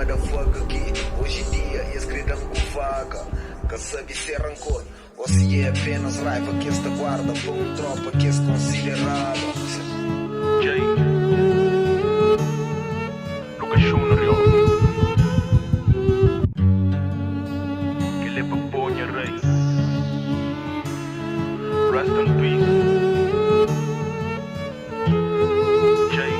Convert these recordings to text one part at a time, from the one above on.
motherfucker aqui. Hoje em dia, eles gritam com vaga. Que sabe se é rancor ou se é apenas raiva que esta guarda para um tropa que se considerava. Jay Lucas Junior que lhe paponha rei. Rest in peace Jay.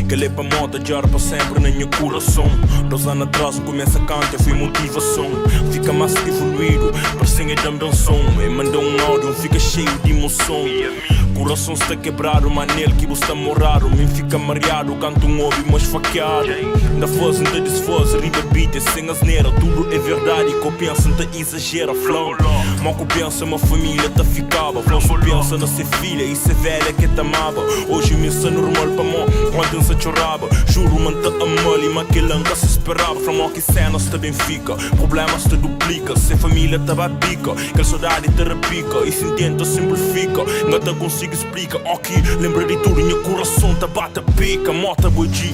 Que lhe pa moda jar para sempre na minha coração. 2 anos atrás começa a cantar, foi motivação. Fica mais evoluído, parecem a danção. E manda áudio, fica cheio de emoção. Coração está quebrado, manel que você está morrado. Me fica mareado, canto ouve, mas faqueado. Da fase, da desfase, riba beat, sem asneira. Tudo é verdade, que eu penso, não exagera. Flão, mal que pensa, uma família tá ficava. Flão, só pensa na ser filha e ser velha que te amava. Hoje me é normal para mim, quando se chorava. Juro, man, te amar e maquila nunca se esperava. Flão, que cenas te bem fica, problemas te duplica. Se família te babica, que a saudade te repica. E se tenta, simplifica, não te consigo explica, ok, lembra de tudo, meu coração tá bate pica, mota boi G.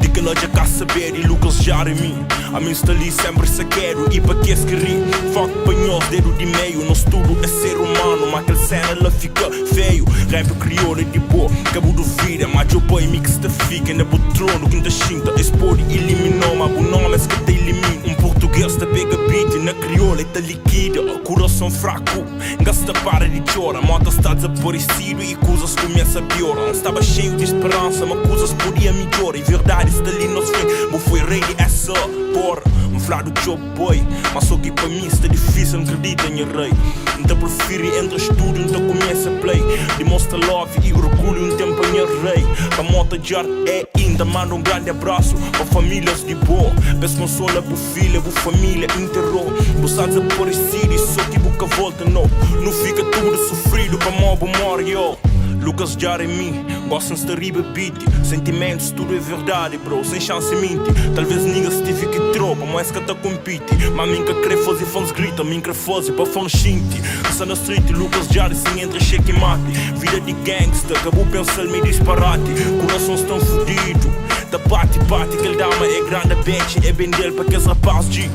De que não já quer saber e Lucas Jeremy. A mim está ali sempre se quero e para que se ri. Fuck panhos, dedo de meio, nosso tudo é ser humano. Mas aquela cena ela fica feio. Rap crioulo de boa, cabo do vida. Mas o boy mix te fica na trono, quinta xinta. Esse pode eliminou, mas o nome é que te elimina. Português te pega beat na crioula e te liquida. Coração fraco, gasta para de chorar. Mota está desaparecido e coisas começam a piorar. Estava cheio de esperança, mas coisas podiam melhorar. E verdade está ali no fim, mas foi rei de essa porra. Me falar do job boy, mas só que para mim está difícil, não acredito em rei. Então prefiro entre estúdio, então começa a play. Demonstra love e orgulho, um tempo em rei. Para mota jar é ainda, manda um grande abraço para famílias de boa. Peço consola por filha, por família enterrou. Você desaparecido e só que boca volta não. Não fica tudo sofrido para mobo morre, yo. Lucas Jeremy, gostam de riba beat. Sentimentos, tudo é verdade, bro, sem chance mente. Talvez ninguém se tive que tropa, mas que tá compete. Mas minha quer fazer fãs grita, minha quer fazer para fãs xinte. Se na street, Lucas Jeremy sem entre cheque e mate. Vida de gangsta, acabou pensando meio disparate. Corações tão fudido, da bate, que ele dama é grande, bitch, é bem dele para que esse rapaz de.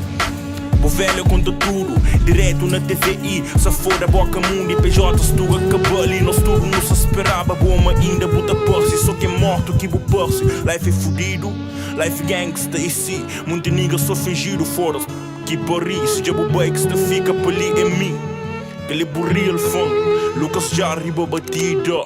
O velho conta tudo, direto na TVI. Se for da boca mundo e PJs tu acabou ali. Nós tudo não se esperava, bom, ainda buta perse. Só que é morto que bu perse. Life é fudido, life gangsta e si. Muita nigga só fingido fora. Que barri, se já bu bakes te fica por ali em mim. Ele burri el fã, Lucas já riba batida.